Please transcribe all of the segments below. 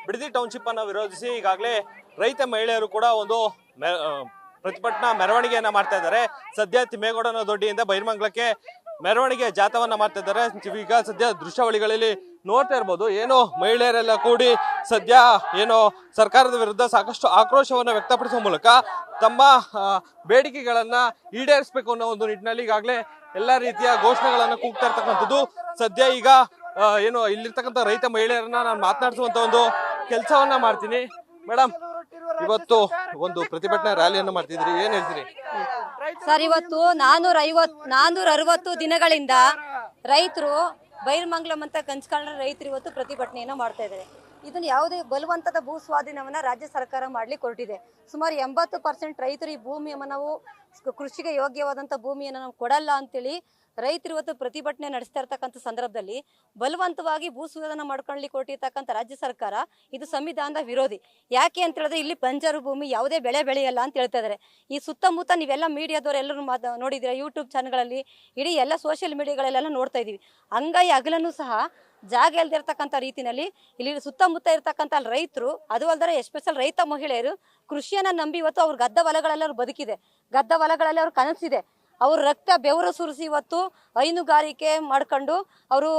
Bidadi township ಅನ್ನು ವಿರೋಧಿಸಿ ಈಗಾಗಲೇ ರೈತ ಮಹಿಳೆಯರು ಕೂಡ ಒಂದು ಪ್ರತಿಭಟನಾ ಮೆರವಣಿಗೆಯನ್ನ ಮಾಡ್ತಾ ಇದ್ದಾರೆ. ಸದ್ಯ ತಿಮ್ಮೇಗೌಡನ ದೊಡ್ಡಿಯಿಂದ ಬೈರಮಂಗಲಕ್ಕೆ ಮೆರವಣಿಗೆ ಜಾಥವನ್ನ ಮಾಡ್ತಾ ಇದ್ದಾರೆ. ಈಗ ಸದ್ಯ ದೃಶ್ಯಾವಳಿಗಳಲ್ಲಿ ನೋಡ್ತಾ ಇರ್ಬೋದು, ಏನು ಮಹಿಳೆಯರೆಲ್ಲ ಕೂಡಿ ಸದ್ಯ ಏನು ಸರ್ಕಾರದ ವಿರುದ್ಧ ಸಾಕಷ್ಟು ಆಕ್ರೋಶವನ್ನು ವ್ಯಕ್ತಪಡಿಸುವ ಮೂಲಕ ತಮ್ಮ ಬೇಡಿಕೆಗಳನ್ನ ಈಡೇರಿಸಬೇಕು ಅನ್ನೋ ಒಂದು ನಿಟ್ಟಿನಲ್ಲಿ ಈಗಾಗಲೇ ಎಲ್ಲ ರೀತಿಯ ಘೋಷಣೆಗಳನ್ನ ಕೂಗ್ತಾ ಇರ್ತಕ್ಕಂಥದ್ದು. ಸದ್ಯ ಈಗ ಏನು ಇಲ್ಲಿರ್ತಕ್ಕಂಥ ರೈತ ಮಹಿಳೆಯರನ್ನ ನಾನು ಮಾತನಾಡಿಸುವಂತ ಒಂದು ಕೆಲಸವನ್ನ ಮಾಡ್ತೀನಿ. ಮೇಡಮ್, ಇವತ್ತು ಒಂದು ಪ್ರತಿಭಟನಾ ರ್ಯಾಲಿಯನ್ನು ಮಾಡ್ತಿದ್ರಿ, ಏನ್ ಹೇಳ್ತೀರಿ ಸರ್? ಇವತ್ತು 460 ದಿನಗಳಿಂದ ರೈತರು ಬೈರಮಂಗಲಂ ಅಂತ ಕಂಚ್ಕೊಂಡ್ರೆ ರೈತರು ಇವತ್ತು ಪ್ರತಿಭಟನೆಯನ್ನ ಮಾಡ್ತಾ ಇದ್ದಾರೆ. ಇದನ್ನ ಯಾವುದೇ ಬಲವಂತದ ಭೂ ಸ್ವಾಧೀನವನ್ನ ರಾಜ್ಯ ಸರ್ಕಾರ ಮಾಡ್ಲಿಕ್ಕೆ ಹೊರಟಿದೆ. ಸುಮಾರು 80% ರೈತರು ಈ ಭೂಮಿಯನ್ನು ನಾವು ಕೃಷಿಗೆ ಯೋಗ್ಯವಾದಂತ ಭೂಮಿಯನ್ನು ನಾವು ಕೊಡಲ್ಲ ಅಂತೇಳಿ ರೈತರು ಇವತ್ತು ಪ್ರತಿಭಟನೆ ನಡೆಸ್ತಾ ಇರ್ತಕ್ಕಂಥ ಸಂದರ್ಭದಲ್ಲಿ ಬಲವಂತವಾಗಿ ಭೂ ಸ್ವಾಧೀನ ಮಾಡ್ಕೊಳ್ಳಿಕ್ಕೆ ಹೊರಟಿರ್ತಕ್ಕಂಥ ರಾಜ್ಯ ಸರ್ಕಾರ ಇದು ಸಂವಿಧಾನದ ವಿರೋಧಿ. ಯಾಕೆ ಅಂತ ಹೇಳಿದ್ರೆ ಇಲ್ಲಿ ಬಂಜರು ಭೂಮಿ ಯಾವುದೇ ಬೆಳೆ ಬೆಳೆಯಲ್ಲ ಅಂತ ಹೇಳ್ತಾ ಇದ್ದಾರೆ. ಈ ಸುತ್ತಮುತ್ತ ನೀವೆಲ್ಲ ಮೀಡಿಯಾದವ್ರು ಎಲ್ಲರೂ ನೋಡಿದ್ರೆ ಯೂಟ್ಯೂಬ್ ಚಾನಲ್ಗಳಲ್ಲಿ ಇಡೀ ಎಲ್ಲ ಸೋಷಿಯಲ್ ಮೀಡಿಯಾಗಳಲ್ಲೆಲ್ಲ ನೋಡ್ತಾ ಇದೀವಿ. ಅಂಗೈ ಅಗಲನ್ನು ಸಹ ಜಾಗ ಇಲ್ದಿರ್ತಕ್ಕಂಥ ರೀತಿಯಲ್ಲಿ ಇಲ್ಲಿ ಸುತ್ತಮುತ್ತ ಇರ್ತಕ್ಕಂಥ ರೈತರು, ಅದು ಅಲ್ಲದೆ ಎಸ್ಪೆಷಲ್ ರೈತ ಮಹಿಳೆಯರು ಕೃಷಿಯನ್ನ ನಂಬಿ ಇವತ್ತು ಅವ್ರ ಗದ್ದ ಹೊಲಗಳಲ್ಲಿ ಅವ್ರು ಬದುಕಿದೆ, ಗದ್ದ ಹೊಲಗಳಲ್ಲಿ ಅವ್ರ ಕನಸಿದೆ. ಅವ್ರ ರಕ್ತ ಬೆವರು ಸುರಿಸಿ ಇವತ್ತು ಹೈನುಗಾರಿಕೆ ಮಾಡ್ಕೊಂಡು ಅವರು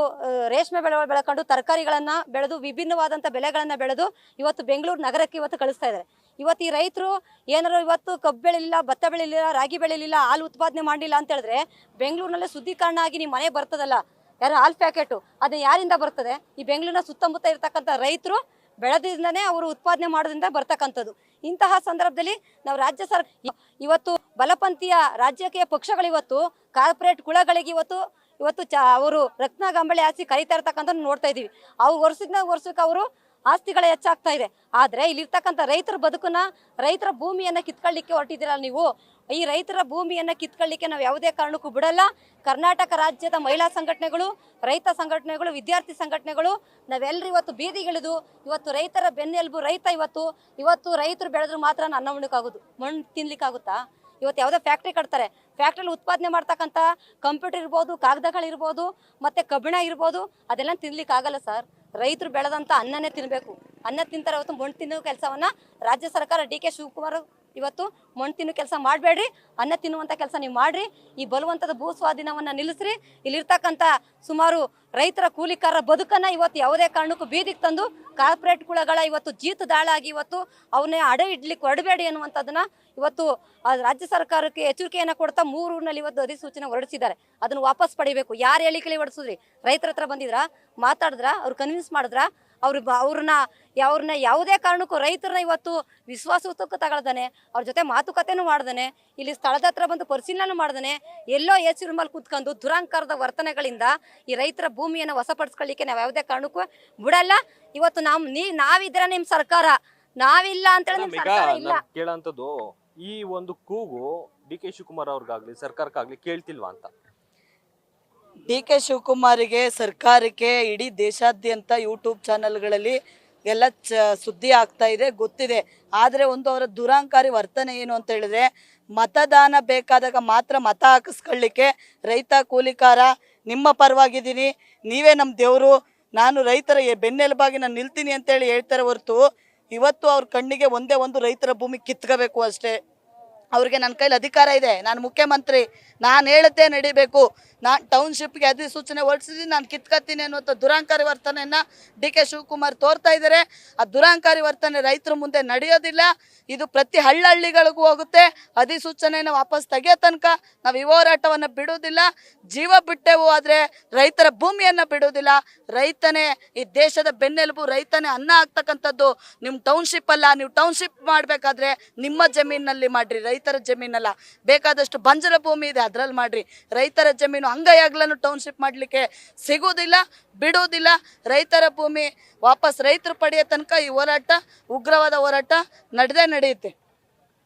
ರೇಷ್ಮೆ ಬೆಳ್ಕೊಂಡು ತರಕಾರಿಗಳನ್ನ ಬೆಳೆದು ವಿಭಿನ್ನವಾದಂಥ ಬೆಳೆಗಳನ್ನ ಬೆಳೆದು ಇವತ್ತು ಬೆಂಗಳೂರು ನಗರಕ್ಕೆ ಇವತ್ತು ಕಳಿಸ್ತಾ ಇದ್ದಾರೆ. ಇವತ್ತು ಈ ರೈತರು ಏನಾರು ಇವತ್ತು ಕಬ್ಬು ಬೆಳಿಲಿಲ್ಲ, ಭತ್ತ ಬೆಳಿಲಿಲ್ಲ, ರಾಗಿ ಬೆಳಿಲಿಲ್ಲ, ಹಾಲು ಉತ್ಪಾದನೆ ಮಾಡಲಿಲ್ಲ ಅಂತ ಹೇಳಿದ್ರೆ ಬೆಂಗಳೂರಿನಲ್ಲೇ ಶುದ್ಧೀಕರಣ ಆಗಿ ನಿಮ್ಮ ಮನೆ ಬರ್ತದಲ್ಲ, ಯಾರು ಹಾಲು ಪ್ಯಾಕೆಟು, ಅದನ್ನ ಯಾರಿಂದ ಬರ್ತದೆ? ಈ ಬೆಂಗಳೂರಿನ ಸುತ್ತಮುತ್ತ ಇರ್ತಕ್ಕಂಥ ರೈತರು ಬೆಳೆದಿಂದನೇ ಅವರು ಉತ್ಪಾದನೆ ಮಾಡೋದ್ರಿಂದ ಬರ್ತಕ್ಕಂಥದ್ದು. ಇಂತಹ ಸಂದರ್ಭದಲ್ಲಿ ನಾವು ರಾಜ್ಯ ಸರ್ಕಾರ ಇವತ್ತು ಬಲಪಂಥೀಯ ರಾಜಕೀಯ ಪಕ್ಷಗಳು ಇವತ್ತು ಕಾರ್ಪೊರೇಟ್ ಕುಳಗಳಿಗೆ ಇವತ್ತು ಅವರು ರತ್ನಗಂಬಳಿ ಹಾಸಿ ಕರೀತಾ ಇರ್ತಕ್ಕಂಥ ನೋಡ್ತಾ ಇದೀವಿ. ಅವ್ರು ವರ್ಷಕ್ಕೆ ಅವರು ಆಸ್ತಿಗಳ ಹೆಚ್ಚಾಗ್ತಾ ಇದೆ. ಆದ್ರೆ ಇಲ್ಲಿರ್ತಕ್ಕಂಥ ರೈತರ ಬದುಕನ್ನ, ರೈತರ ಭೂಮಿಯನ್ನ ಕಿತ್ಕೊಳ್ಳಿಕ್ಕೆ ಹೊರಟಿದ್ದೀರಲ್ಲ ನೀವು. ಈ ರೈತರ ಭೂಮಿಯನ್ನ ಕಿತ್ಕೊಳ್ಳಿಕ್ಕೆ ನಾವು ಯಾವುದೇ ಕಾರಣಕ್ಕೂ ಬಿಡಲ್ಲ. ಕರ್ನಾಟಕ ರಾಜ್ಯದ ಮಹಿಳಾ ಸಂಘಟನೆಗಳು, ರೈತ ಸಂಘಟನೆಗಳು, ವಿದ್ಯಾರ್ಥಿ ಸಂಘಟನೆಗಳು ನಾವೆಲ್ಲರೂ ಇವತ್ತು ಬೀದಿಗಿಳಿದು ಇವತ್ತು ರೈತರ ಬೆನ್ನೆಲುಬು ರೈತ. ಇವತ್ತು ರೈತರು ಬೆಳೆದ್ರು ಮಾತ್ರ ಅನ್ನ ಉಣ್ಣಕ್ಕಾಗೋದು, ಮಣ್ಣು ತಿನ್ಲಿಕ್ಕಾಗುತ್ತಾ? ಇವತ್ತು ಯಾವುದೋ ಫ್ಯಾಕ್ಟ್ರಿ ಕಟ್ತಾರೆ, ಫ್ಯಾಕ್ಟ್ರಿಲಿ ಉತ್ಪಾದನೆ ಮಾಡ್ತಕ್ಕಂಥ ಕಂಪ್ಯೂಟರ್ ಇರ್ಬೋದು, ಕಾಗದಗಳಿರ್ಬೋದು, ಮತ್ತೆ ಕಬ್ಬಿಣ ಇರ್ಬೋದು, ಅದೆಲ್ಲ ತಿನ್ಲಿಕ್ಕೆ ಆಗಲ್ಲ ಸರ್. ರೈತರು ಬೆಳೆದಂತ ಅನ್ನನೇ ತಿನ್ಬೇಕು. ಅನ್ನ ತಿಂತಾರೆ. ಇವತ್ತು ಮಣ್ಣು ತಿನ್ನುವ ಕೆಲಸವನ್ನ ರಾಜ್ಯ ಸರ್ಕಾರ ಡಿ ಕೆ ಶಿವಕುಮಾರ್ ಇವತ್ತು ಮಣ್ಣು ತಿನ್ನೋ ಕೆಲಸ ಮಾಡಬೇಡ್ರಿ, ಅನ್ನ ತಿನ್ನುವಂತ ಕೆಲಸ ನೀವು ಮಾಡ್ರಿ. ಈ ಬಲವಂತದ ಭೂ ಸ್ವಾಧೀನವನ್ನ ನಿಲ್ಲಿಸ್ರಿ. ಇಲ್ಲಿರ್ತಕ್ಕಂಥ ಸುಮಾರು ರೈತರ ಕೂಲಿಕಾರರ ಬದುಕನ್ನ ಇವತ್ತು ಯಾವುದೇ ಕಾರಣಕ್ಕೂ ಬೀದಿಗೆ ತಂದು ಕಾರ್ಪೊರೇಟ್ ಕುಳಗಳ ಇವತ್ತು ಜೀತದಾಳಾಗಿ ಇವತ್ತು ಅವನ್ನೇ ಅಡ ಇಡ್ಲಿಕ್ಕೆ ಹೊರಡಬೇಡಿ ಅನ್ನುವಂಥದ್ದನ್ನ ಇವತ್ತು ರಾಜ್ಯ ಸರ್ಕಾರಕ್ಕೆ ಎಚ್ಚರಿಕೆಯನ್ನ ಕೊಡ್ತಾ 3 ಊರಿನಲ್ಲಿ ಇವತ್ತು ಅಧಿಸೂಚನೆ ಹೊರಡಿಸಿದ್ದಾರೆ. ಅದನ್ನು ವಾಪಸ್ ಪಡಿಬೇಕು. ಯಾರು ಹೇಳಿಕೆ ಹೊರಡಿಸಿದ್ರಿ? ರೈತರ ಹತ್ರ ಬಂದಿದ್ರಾ, ಮಾತಾಡಿದ್ರಾ, ಅವ್ರು ಕನ್ವಿನ್ಸ್ ಮಾಡಿದ್ರಾ? ಅವ್ರನ್ನ ಯಾವುದೇ ಕಾರಣಕ್ಕೂ ರೈತರನ್ನ ಇವತ್ತು ವಿಶ್ವಾಸಕ್ಕೆ ತಗೊಳ್ದಾನೆ, ಅವ್ರ ಜೊತೆ ಮಾತುಕತೆನೂ ಮಾಡ್ದಾನೆ, ಇಲ್ಲಿ ಸ್ಥಳದ ಹತ್ರ ಬಂದು ಪರಿಶೀಲನೆ ಮಾಡ್ದಾನೆ, ಎಲ್ಲೋ ಎಸಿ ರೂಮಲ್ಲಿ ಕೂತ್ಕೊಂಡು ದುರಂಕಾರದ ವರ್ತನೆಗಳಿಂದ ಈ ರೈತರ ಭೂಮಿಯನ್ನು ವಶಪಡಿಸ್ಕೊಳ್ಳಿಕ್ಕೆ ನಾವು ಯಾವುದೇ ಕಾರಣಕ್ಕೂ ಬಿಡಲ್ಲ. ಇವತ್ತು ನಾವಿದ್ರೆ ನಿಮ್ ಸರ್ಕಾರ, ನಾವಿಲ್ಲ ಅಂತ ಹೇಳಿ ಕೇಳಂತದ್ದು ಈ ಒಂದು ಕೂಗು ಡಿ ಕೆ ಶಿವಕುಮಾರ್ ಅವ್ರಿಗಾಗ್ಲಿ ಸರ್ಕಾರಕ್ಕಾಗ್ಲಿ ಕೇಳ್ತಿಲ್ವಾ ಅಂತ. ಡಿ ಕೆ ಶಿವಕುಮಾರಿಗೆ, ಸರ್ಕಾರಕ್ಕೆ, ಇಡೀ ದೇಶಾದ್ಯಂತ ಯೂಟ್ಯೂಬ್ ಚಾನಲ್ಗಳಲ್ಲಿ ಎಲ್ಲ ಸುದ್ದಿ ಆಗ್ತಾ ಇದೆ, ಗೊತ್ತಿದೆ. ಆದರೆ ಅವರ ದುರಾಂಕಾರಿ ವರ್ತನೆ ಏನು ಅಂತ ಹೇಳಿದ್ರೆ, ಮತದಾನ ಬೇಕಾದಾಗ ಮಾತ್ರ ಮತ ಹಾಕಿಸ್ಕೊಳ್ಳಿಕ್ಕೆ ರೈತ ಕೂಲಿಕಾರ ನಿಮ್ಮ ಪರವಾಗಿದ್ದೀನಿ, ನೀವೇ ನಮ್ಮ ದೇವರು, ನಾನು ರೈತರ ಬೆನ್ನೆಲುಬಾಗಿ ನಾನು ನಿಲ್ತೀನಿ ಅಂತೇಳಿ ಹೇಳ್ತಾರೆ ಹೊರತು ಇವತ್ತು ಅವ್ರ ಕಣ್ಣಿಗೆ ಒಂದೇ ಒಂದು ರೈತರ ಭೂಮಿ ಕಿತ್ಕೋಬೇಕು ಅಷ್ಟೇ. ಅವ್ರಿಗೆ ನನ್ನ ಕೈಲಿ ಅಧಿಕಾರ ಇದೆ, ನಾನು ಮುಖ್ಯಮಂತ್ರಿ, ನಾನು ಹೇಳದ್ದೇ ನಡಿಬೇಕು, ನಾನು ಟೌನ್ಶಿಪ್ಗೆ ಅಧಿಸೂಚನೆ ಹೊರಡಿಸಿದ್ದೀನಿ, ನಾನು ಕಿತ್ಕೊತೀನಿ ಅನ್ನುವಂಥ ದುರಾಂಕಾರಿ ವರ್ತನೆಯನ್ನು ಡಿ ಕೆ ಶಿವಕುಮಾರ್ ತೋರ್ತಾ ಇದ್ದಾರೆ. ಆ ದುರಾಂಕಾರಿ ವರ್ತನೆ ರೈತರ ಮುಂದೆ ನಡೆಯೋದಿಲ್ಲ. ಇದು ಪ್ರತಿ ಹಳ್ಳಿಗಳಿಗೂ ಹೋಗುತ್ತೆ. ಅಧಿಸೂಚನೆಯನ್ನು ವಾಪಸ್ ತೆಗೆಯೋ ತನಕ ನಾವು ಈ ಹೋರಾಟವನ್ನು ಬಿಡೋದಿಲ್ಲ. ಜೀವ ಬಿಟ್ಟೆವು, ಆದರೆ ರೈತರ ಭೂಮಿಯನ್ನು ಬಿಡೋದಿಲ್ಲ. ರೈತನೇ ಈ ದೇಶದ ಬೆನ್ನೆಲುಬು, ರೈತನೇ ಅನ್ನ ಆಗ್ತಕ್ಕಂಥದ್ದು. ನಿಮ್ಮ ಟೌನ್ಶಿಪ್ ಅಲ್ಲ, ನೀವು ಟೌನ್ಶಿಪ್ ಮಾಡಬೇಕಾದ್ರೆ ನಿಮ್ಮ ಜಮೀನಲ್ಲಿ ಮಾಡಿರಿ, ರೈತರ ಜಮೀನಲ್ಲ. ಬೇಕಾದಷ್ಟು ಬಂಜರ ಭೂಮಿ ಇದೆ, ಅದರಲ್ಲಿ ಮಾಡ್ರಿ. ರೈತರ ಜಮೀನು ಅಂಗೈಯಾಗ್ಲೂ ಟೌನ್ಶಿಪ್ ಮಾಡಲಿಕ್ಕೆ ಸಿಗೋದಿಲ್ಲ, ಬಿಡೋದಿಲ್ಲ. ರೈತರ ಭೂಮಿ ವಾಪಸ್ ರೈತರು ಪಡೆಯೋ ತನಕ ಈ ಹೋರಾಟ, ಉಗ್ರವಾದ ಹೋರಾಟ ನಡೆಯುತ್ತೆ.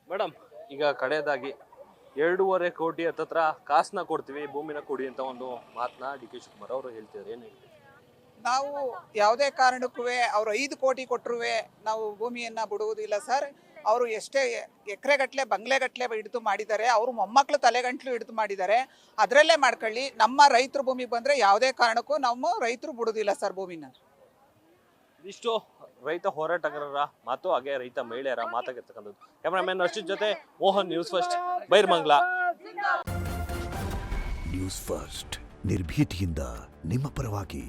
ಮೇಡಮ್, ಈಗ ಕಡೆಯದಾಗಿ 2.5 ಕೋಟಿ ಹತ್ತತ್ರ ಕಾಸನ್ನ ಕೊಡ್ತೀವಿ, ಭೂಮಿನ ಕೊಡಿ ಅಂತ ಒಂದು ಮಾತನ್ನ ಡಿ ಕೆ ಶಿವಕುಮಾರ್ ಅವರು ಹೇಳ್ತಿದ್ದಾರೆ, ಏನು ಹೇಳ್ತೀವಿ? ನಾವು ಯಾವುದೇ ಕಾರಣಕ್ಕೂ ಅವ್ರು 5 ಕೋಟಿ ಕೊಟ್ಟರು ನಾವು ಭೂಮಿಯನ್ನು ಬಿಡುವುದಿಲ್ಲ ಸರ್. ಅವರು ಎಷ್ಟೇ ಎಕರೆಗಟ್ಟಲೆ ಬಂಗ್ಲೆಗಟ್ಟಲೆ ಹಿಡಿದು ಮಾಡಿದ್ದಾರೆ, ಅವರು ಮೊಮ್ಮಕ್ಕಳು ತಲೆಗಂಟ್ಲು ಹಿಡಿದು ಮಾಡಿದ್ದಾರೆ. ಅದರಲ್ಲೇ ಮಾಡ್ಕೊಳ್ಳಿ. ನಮ್ಮ ರೈತರ ಭೂಮಿಗೆ ಬಂದರೆ ಯಾವುದೇ ಕಾರಣಕ್ಕೂ ನಮ್ಮ ರೈತರು ಬಿಡೋದಿಲ್ಲ ಸರ್ ಭೂಮಿನ. ಇಷ್ಟು ರೈತ ಹೋರಾಟಗಾರರ ಮಾತು ಹಾಗೆ ರೈತ ಮಹಿಳೆಯರ ಮಾತಾಗಿರ್ತಕ್ಕಂಥದ್ದು. ಕ್ಯಾಮರಾಮನ್ ಅರ್ಷಿತ್ ಜೊತೆ Mohan, news first, Byramangala. News first ನಿರ್ಭೀತಿಯಿಂದ ನಿಮ್ಮ ಪರವಾಗಿ.